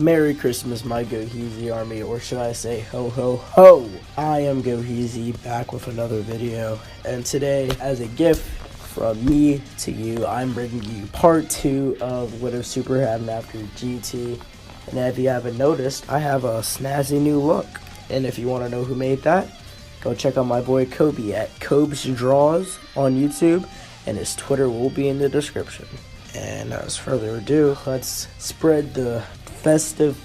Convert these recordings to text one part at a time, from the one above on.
Merry Christmas, my Goheezy army, or should I say ho ho ho. I am Goheezy, back with another video, and today, as a gift from me to you, I'm bringing you part 2 of What If Super Happened After GT. And if you haven't noticed, I have a snazzy new look, and if you want to know who made that, go check out my boy Kobe at Kobe's Draws on YouTube, and his Twitter will be in the description. And as further ado, let's spread the festive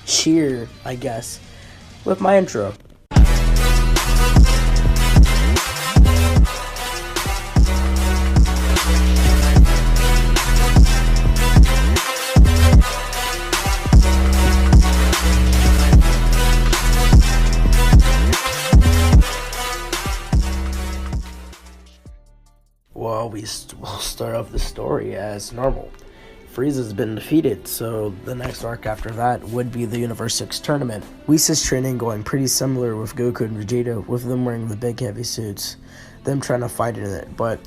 cheer, I guess, with my intro. Well, we'll start off the story as normal. Frieza's been defeated, so the next arc after that would be the Universe 6 tournament. Whis' training going pretty similar with Goku and Vegeta, with them wearing the big heavy suits, them trying to fight in it, but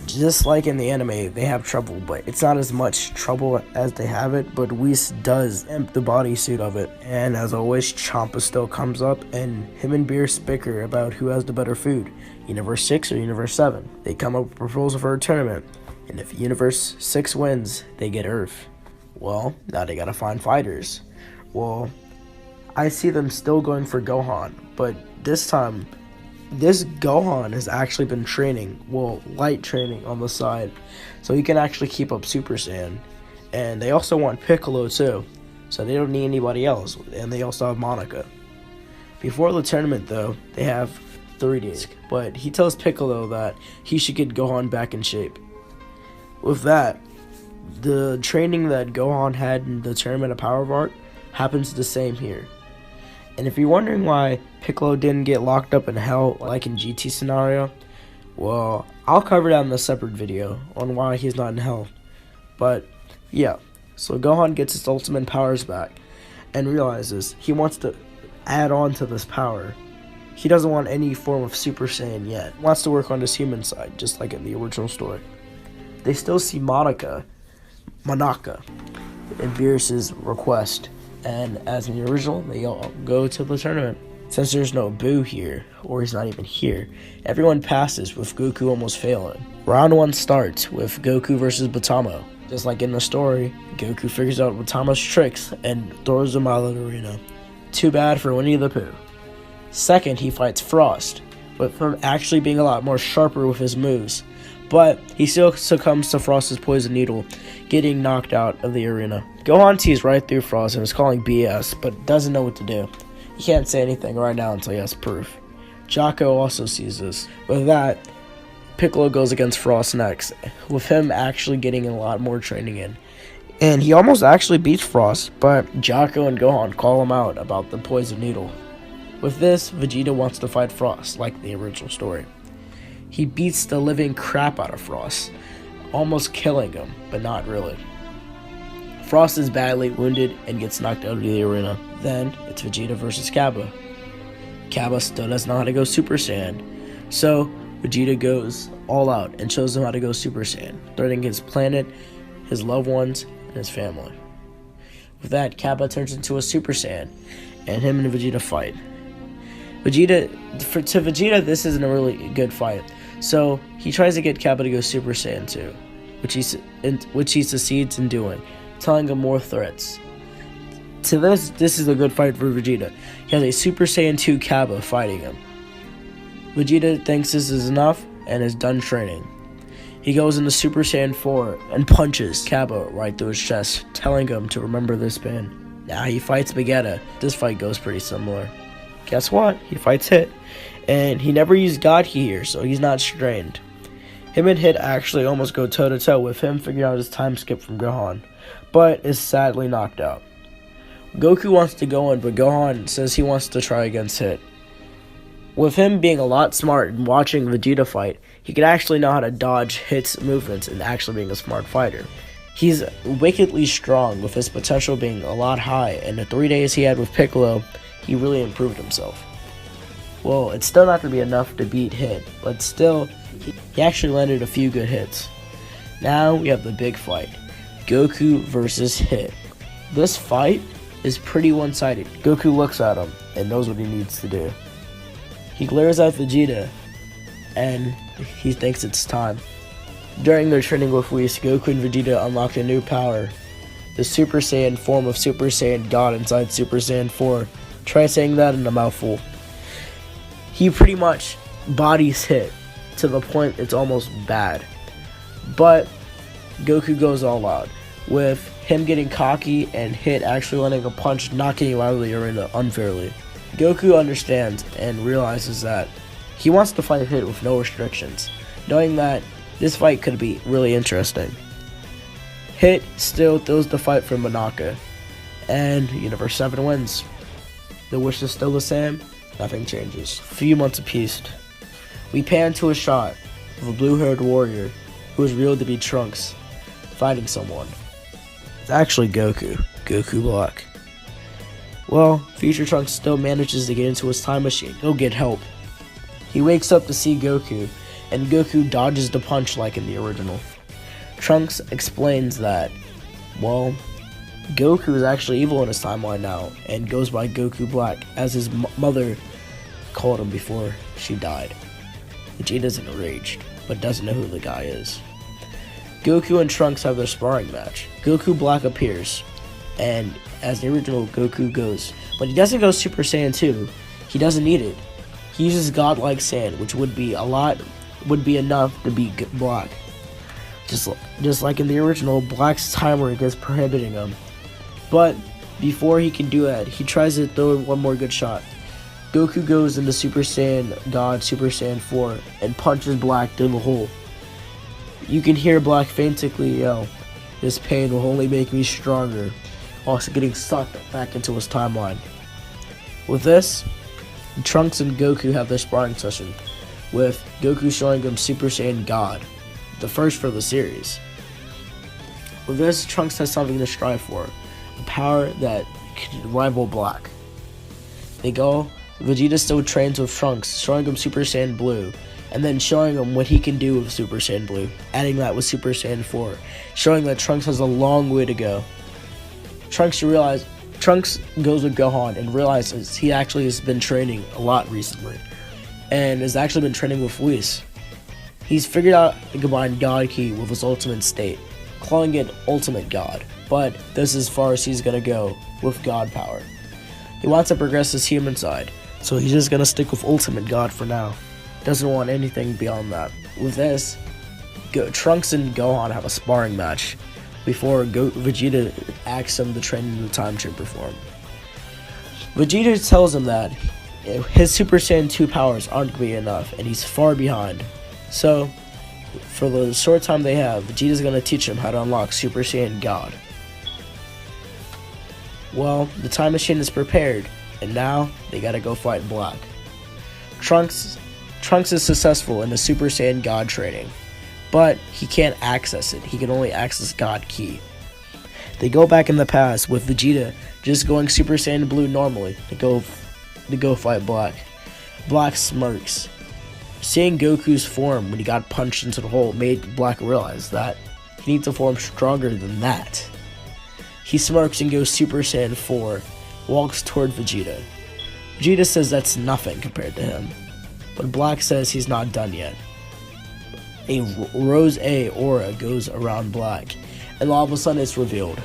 just like in the anime, they have trouble, but it's not as much trouble as they have it, but Whis does imp the bodysuit of it, and as always, Champa still comes up, and him and Beerus bicker about who has the better food, Universe 6 or Universe 7. They come up with a proposal for a tournament, and if Universe 6 wins, they get Earth. Well, now they gotta find fighters. Well, I see them still going for Gohan, but this time, this Gohan has actually been training, well, light training on the side, so he can actually keep up Super Saiyan. And they also want Piccolo too, so they don't need anybody else, and they also have Monica. Before the tournament though, they have 3 days, but he tells Piccolo that he should get Gohan back in shape. With that, the training that Gohan had in the Tournament of Power of Art happens the same here. And if you're wondering why Piccolo didn't get locked up in Hell like in GT scenario, well, I'll cover that in a separate video on why he's not in Hell. But yeah, so Gohan gets his ultimate powers back and realizes he wants to add on to this power. He doesn't want any form of Super Saiyan yet. He wants to work on his human side, just like in the original story. They still see Monica, in Beerus' request, and as in the original, they all go to the tournament. Since there's no Boo here, or he's not even here, everyone passes with Goku almost failing. Round 1 starts with Goku versus Batamo. Just like in the story, Goku figures out Batamo's tricks and throws him out of the arena. Too bad for Winnie the Pooh. Second, he fights Frost, with him actually being a lot more sharper with his moves. But he still succumbs to Frost's poison needle, getting knocked out of the arena. Gohan sees right through Frost and is calling BS, but doesn't know what to do. He can't say anything right now until he has proof. Jocko also sees this. With that, Piccolo goes against Frost next, with him actually getting a lot more training in. And he almost actually beats Frost, but Jocko and Gohan call him out about the poison needle. With this, Vegeta wants to fight Frost, like the original story. He beats the living crap out of Frost, almost killing him, but not really. Frost is badly wounded and gets knocked out of the arena. Then, it's Vegeta versus Cabba. Cabba still doesn't know how to go Super Saiyan, so Vegeta goes all out and shows him how to go Super Saiyan, threatening his planet, his loved ones, and his family. With that, Cabba turns into a Super Saiyan, and him and Vegeta fight. To Vegeta, this isn't a really good fight, so he tries to get Cabba to go Super Saiyan 2, which he succeeds in doing, telling him more threats. To this is a good fight for Vegeta. He has a Super Saiyan 2 Cabba fighting him. Vegeta thinks this is enough and is done training. He goes into Super Saiyan 4 and punches Cabba right through his chest, telling him to remember this pain. Now he fights Vegeta. This fight goes pretty similar. Guess what? He fights Hit, and he never used Goheezy here, so he's not strained. Him and Hit actually almost go toe-to-toe with him figuring out his time skip from Gohan, but is sadly knocked out. Goku wants to go in, but Gohan says he wants to try against Hit. With him being a lot smart and watching Vegeta fight, he can actually know how to dodge Hit's movements and actually being a smart fighter. He's wickedly strong, with his potential being a lot high, and the 3 days he had with Piccolo, he really improved himself. Well, it's still not going to be enough to beat Hit, but still, he actually landed a few good hits. Now we have the big fight, Goku versus Hit. This fight is pretty one-sided. Goku looks at him and knows what he needs to do. He glares at Vegeta and he thinks it's time. During their training with Whis, Goku and Vegeta unlocked a new power, the Super Saiyan form of Super Saiyan God inside Super Saiyan 4. Try saying that in a mouthful. He pretty much bodies hit to the point it's almost bad. But Goku goes all out, with him getting cocky and Hit actually landing a punch knocking him out of the arena unfairly. Goku understands and realizes that he wants to fight Hit with no restrictions, knowing that this fight could be really interesting. Hit still throws the fight for Monaka, and Universe 7 wins. The wish is still the same, nothing changes. A few months apiece. We pan to a shot of a blue-haired warrior who is revealed to be Trunks, fighting someone. It's actually Goku Black. Well, future Trunks still manages to get into his time machine. He'll get help. He wakes up to see Goku, and Goku dodges the punch like in the original. Trunks explains that, well, Goku is actually evil in his timeline now, and goes by Goku Black, as his mother called him before she died. Vegeta's enraged, but doesn't know who the guy is. Goku and Trunks have their sparring match. Goku Black appears, and as the original Goku goes, but he doesn't go Super Saiyan 2. He doesn't need it. He uses godlike Saiyan, which would be enough to beat Black. Just like in the original, Black's timer is prohibiting him. But before he can do that, he tries to throw in one more good shot. Goku goes into Super Saiyan God, Super Saiyan 4, and punches Black through the hole. You can hear Black faintly yell, "This pain will only make me stronger," also getting sucked back into his timeline. With this, Trunks and Goku have their sparring session, with Goku showing him Super Saiyan God, the first for the series. With this, Trunks has something to strive for, a power that can rival Black. Vegeta still trains with Trunks, showing him Super Saiyan Blue, and then showing him what he can do with Super Saiyan Blue, adding that with Super Saiyan 4, showing that Trunks has a long way to go. Trunks goes with Gohan and realizes he actually has been training a lot recently, and has actually been training with Whis. He's figured out to combine God Ki with his ultimate state, calling it Ultimate God, but this is as far as he's gonna go with God power. He wants to progress his human side, so he's just gonna stick with Ultimate God for now. Doesn't want anything beyond that. With this, Trunks and Gohan have a sparring match before Vegeta asks him to train in the Time Chamber form. Vegeta tells him that his Super Saiyan 2 powers aren't going to be enough, and he's far behind. So, for the short time they have, Vegeta's going to teach him how to unlock Super Saiyan God. Well, the time machine is prepared, and now they gotta go fight Black. Trunks is successful in the Super Saiyan God training, but he can't access it. He can only access God Ki. They go back in the past with Vegeta just going Super Saiyan Blue normally to go fight Black. Black smirks. Seeing Goku's form when he got punched into the hole made Black realize that he needs a form stronger than that. He smirks and goes Super Saiyan 4, walks toward Vegeta. Vegeta says that's nothing compared to him, but Black says he's not done yet. A Rose A aura goes around Black, and all of a sudden it's revealed.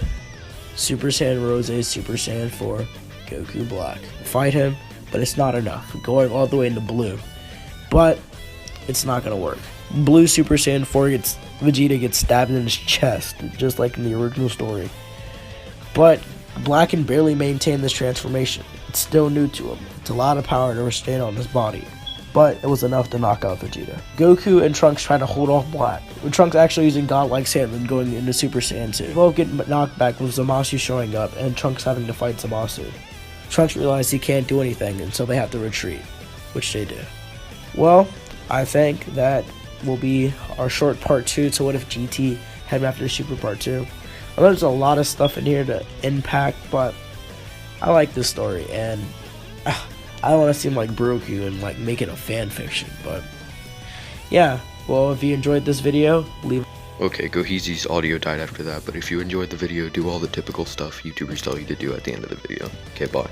Super Saiyan Rose A, Super Saiyan 4, Goku Black. Fight him, but it's not enough, going all the way into Blue. But it's not gonna work. Blue Super Saiyan 4 Vegeta gets stabbed in his chest, just like in the original story. But Black can barely maintain this transformation. It's still new to him. It's a lot of power to restrain on his body, but it was enough to knock out Vegeta. Goku and Trunks try to hold off Black, with Trunks actually using godlike Saiyan and going into Super Saiyan 2. Both get knocked back with Zamasu showing up and Trunks having to fight Zamasu. Trunks realizes he can't do anything, and so they have to retreat, which they do. Well, I think that will be our short part 2 to What If GT Headmaster Super Part 2. I know there's a lot of stuff in here to unpack, but I like this story, and I don't want to seem like Broku and like make it a fan fiction, but yeah. Well, if you enjoyed this video, leave Okay, Goheezy's audio died after that, but if you enjoyed the video, do all the typical stuff YouTubers tell you to do at the end of the video. Okay, bye.